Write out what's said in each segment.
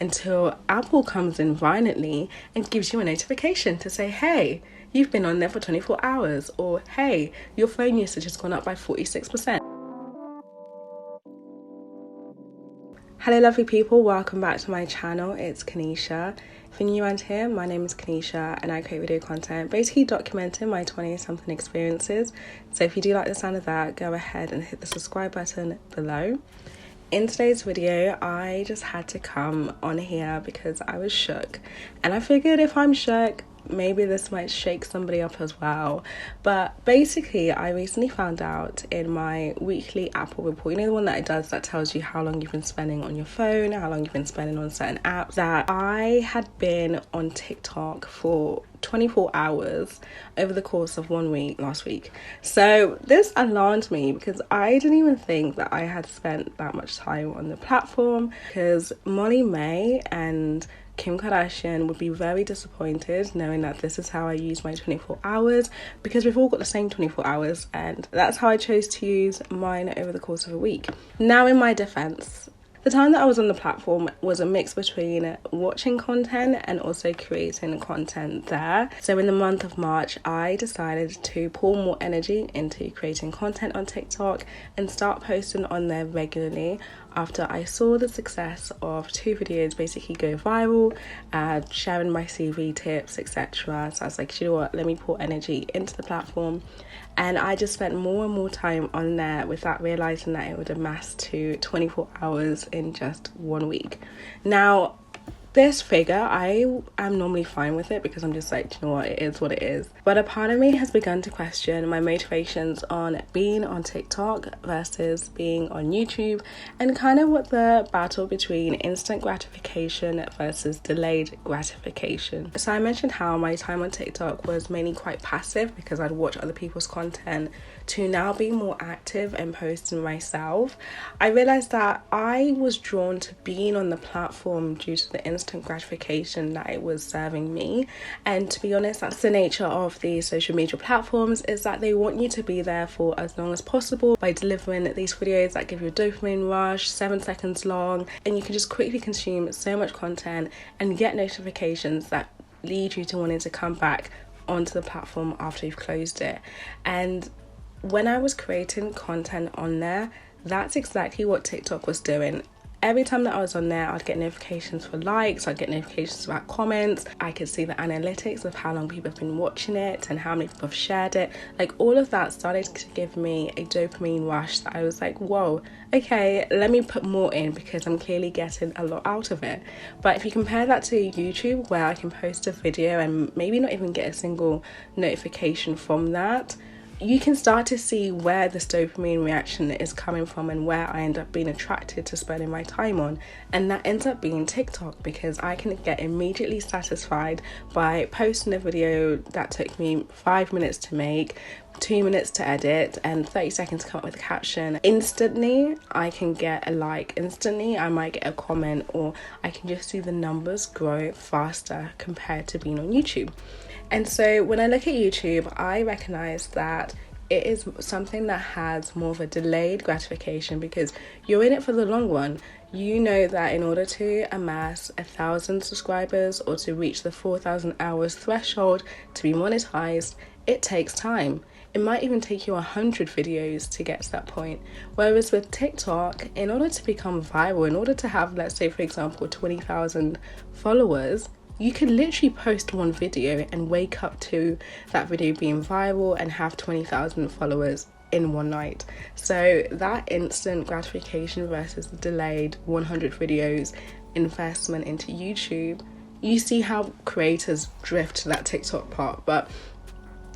until Apple comes in violently and gives you a notification to say, hey, you've been on there for 24 hours, or hey, your phone usage has gone up by 46%. Hello lovely people, welcome back to my channel. It's Canisha. If you're new around here, my name is Canisha and I create video content basically documenting my 20-something experiences. So if you do like the sound of that, go ahead and hit the subscribe button below. In today's video, I just had to come on here because I was shook, and I figured if I'm shook, maybe this might shake somebody up as well. But basically, I recently found out in my weekly Apple report, you know, the one that it does that tells you how long you've been spending on your phone, how long you've been spending on certain apps, that I had been on TikTok for 24 hours over the course of 1 week last week. So this alarmed me because I didn't even think that I had spent that much time on the platform, because Molly May and Kim Kardashian would be very disappointed knowing that this is how I use my 24 hours, because we've all got the same 24 hours and that's how I chose to use mine over the course of a week. Now, in my defense, the time that I was on the platform was a mix between watching content and also creating content there. So in the month of March, I decided to pour more energy into creating content on TikTok and start posting on there regularly after I saw the success of 2 videos basically go viral, sharing my CV tips, etc. So I was like, you know what, let me pour energy into the platform. And I just spent more and more time on there without realising that it would amass to 24 hours in just 1 week. Now, this figure, I am normally fine with it because I'm just like, you know what, it is what it is. But a part of me has begun to question my motivations on being on TikTok versus being on YouTube, and kind of what the battle between instant gratification versus delayed gratification. So I mentioned how my time on TikTok was mainly quite passive because I'd watch other people's content, to now be more active and posting myself. I realised that I was drawn to being on the platform due to the instant gratification that it was serving me. And to be honest, that's the nature of these social media platforms, is that they want you to be there for as long as possible by delivering these videos that give you a dopamine rush, 7 seconds long, and you can just quickly consume so much content and get notifications that lead you to wanting to come back onto the platform after you've closed it. And when I was creating content on there, that's exactly what TikTok was doing. Every time that I was on there, I'd get notifications for likes, I'd get notifications about comments, I could see the analytics of how long people have been watching it and how many people have shared it. Like, all of that started to give me a dopamine rush that I was like, whoa, okay, let me put more in because I'm clearly getting a lot out of it. But if you compare that to YouTube, where I can post a video and maybe not even get a single notification from that, you can start to see where this dopamine reaction is coming from and where I end up being attracted to spending my time on. And that ends up being TikTok, because I can get immediately satisfied by posting a video that took me 5 minutes to make, 2 minutes to edit, and 30 seconds to come up with a caption. Instantly, I can get a like. Instantly, I might get a comment, or I can just see the numbers grow faster compared to being on YouTube. And so when I look at YouTube, I recognize that it is something that has more of a delayed gratification, because you're in it for the long run. You know that in order to amass 1,000 subscribers or to reach the 4,000 hours threshold to be monetized, it takes time. It might even take you 100 videos to get to that point. Whereas with TikTok, in order to become viral, in order to have, let's say for example, 20,000 followers, you could literally post one video and wake up to that video being viral and have 20,000 followers in one night. So that instant gratification versus the delayed 100 videos investment into YouTube, you see how creators drift to that TikTok part. But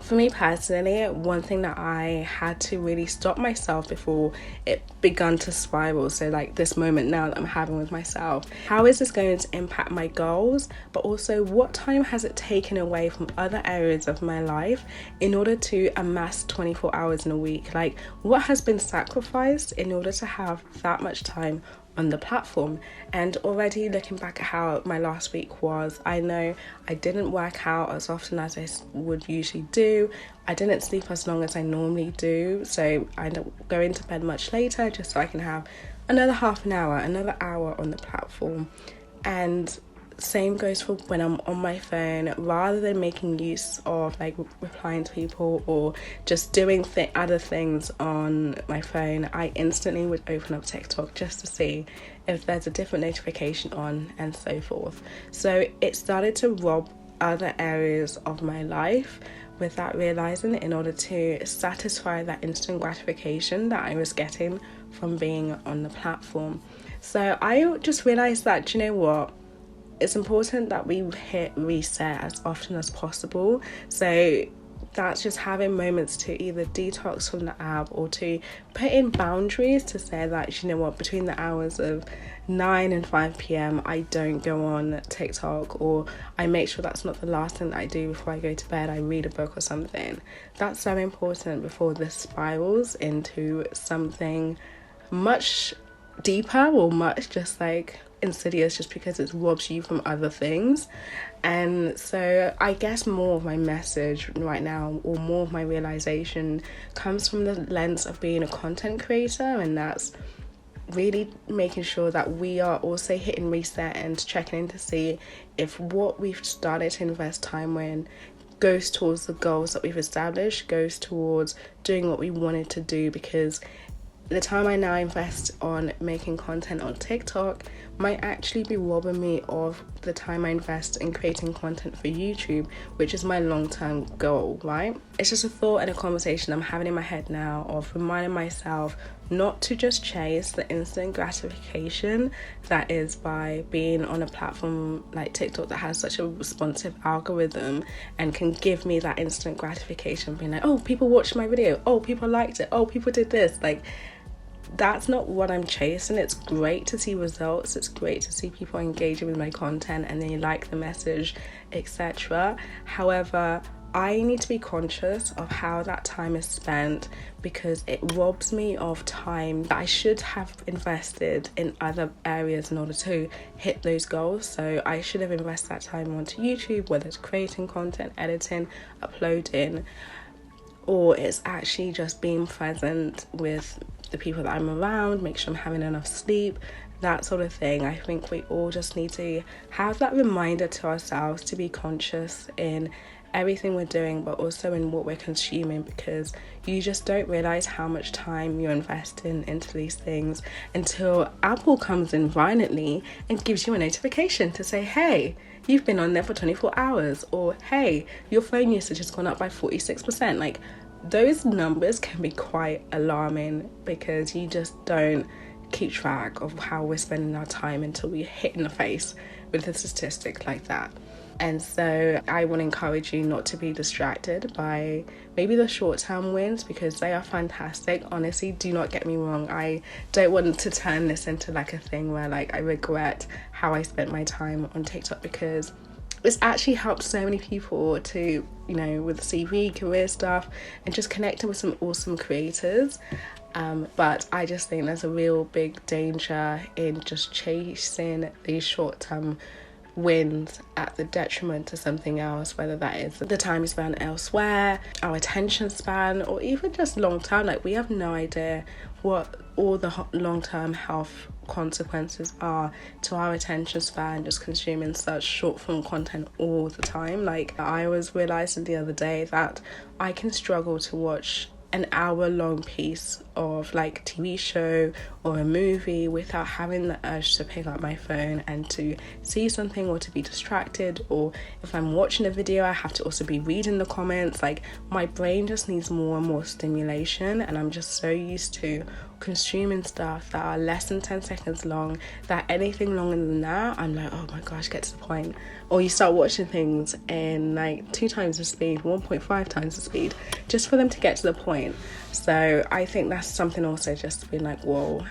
for me personally, one thing that I had to really stop myself before it begun to spiral, so like this moment now that I'm having with myself, how is this going to impact my goals, but also what time has it taken away from other areas of my life in order to amass 24 hours in a week? Like, what has been sacrificed in order to have that much time on the platform? And already looking back at how my last week was, I know I didn't work out as often as I would usually do. I didn't sleep as long as I normally do, so I end up going to bed much later just so I can have another half an hour, another hour on the platform. And same goes for when I'm on my phone. Rather than making use of like replying to people or just doing other things on my phone, I instantly would open up TikTok just to see if there's a different notification on and so forth. So it started to rob other areas of my life without realizing, in order to satisfy that instant gratification that I was getting from being on the platform. So I just realized that, you know what, it's important that we hit reset as often as possible. So that's just having moments to either detox from the app or to put in boundaries to say that, you know what, between the hours of 9 and 5 p.m. I don't go on TikTok, or I make sure that's not the last thing that I do before I go to bed. I read a book or something. That's so important before this spirals into something much deeper or much just like insidious, just because it robs you from other things. And so I guess more of my message right now, or more of my realization, comes from the lens of being a content creator, and that's really making sure that we are also hitting reset and checking in to see if what we've started to invest time in goes towards the goals that we've established, goes towards doing what we wanted to do. Because the time I now invest on making content on TikTok might actually be robbing me of the time I invest in creating content for YouTube, which is my long-term goal, right? It's just a thought and a conversation I'm having in my head now of reminding myself not to just chase the instant gratification that is by being on a platform like TikTok that has such a responsive algorithm and can give me that instant gratification, being like, oh, people watched my video, oh, people liked it, oh, people did this. Like, that's not what I'm chasing. It's great to see results, it's great to see people engaging with my content and they like the message, etc. However, I need to be conscious of how that time is spent, because it robs me of time that I should have invested in other areas in order to hit those goals. So I should have invested that time onto YouTube, whether it's creating content, editing, uploading, or it's actually just being present with the people that I'm around, make sure I'm having enough sleep, that sort of thing. I think we all just need to have that reminder to ourselves to be conscious in everything we're doing, but also in what we're consuming, because you just don't realize how much time you're investing into these things until Apple comes in violently and gives you a notification to say, hey, you've been on there for 24 hours, or hey, your phone usage has gone up by 46%. Like, those numbers can be quite alarming, because you just don't keep track of how we're spending our time until we're hit in the face with a statistic like that. And so I want to encourage you not to be distracted by maybe the short-term wins, because they are fantastic. Honestly, do not get me wrong. I don't want to turn this into like a thing where like I regret how I spent my time on TikTok, because it's actually helped so many people to, you know, with CV, career stuff, and just connecting with some awesome creators. But I just think there's a real big danger in just chasing these short-term wins at the detriment to something else, whether that is the time you spend elsewhere, our attention span, or even just long-term. Like, we have no idea what all the long-term health consequences are to our attention span, just consuming such short-form content all the time. Like, I was realizing the other day that I can struggle to watch an hour-long piece of like TV show or a movie without having the urge to pick up my phone and to see something or to be distracted. Or if I'm watching a video, I have to also be reading the comments. Like, my brain just needs more and more stimulation, and I'm just so used to consuming stuff that are less than 10 seconds long, that anything longer than that, I'm like, oh my gosh, get to the point. Or you start watching things in like 2 times the speed, 1.5 times the speed, just for them to get to the point. So I think that's something also just to be like, whoa,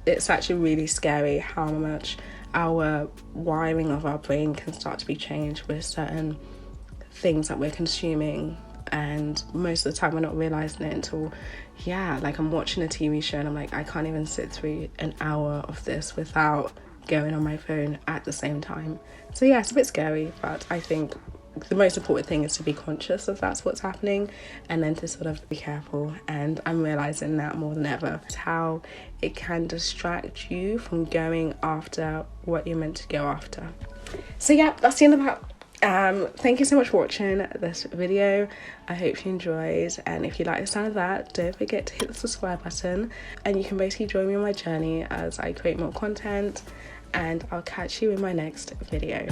it's actually really scary how much our wiring of our brain can start to be changed with certain things that we're consuming. And most of the time we're not realizing it until, like I'm watching a TV show and I'm like, I can't even sit through an hour of this without going on my phone at the same time. So yeah, it's a bit scary, but I think the most important thing is to be conscious of that's what's happening, and then to sort of be careful. And I'm realizing that more than ever, how it can distract you from going after what you're meant to go after. So yeah, that's the end of that. Thank you so much for watching this video. I hope you enjoyed, and if you like the sound of that, don't forget to hit the subscribe button, and you can basically join me on my journey as I create more content, and I'll catch you in my next video.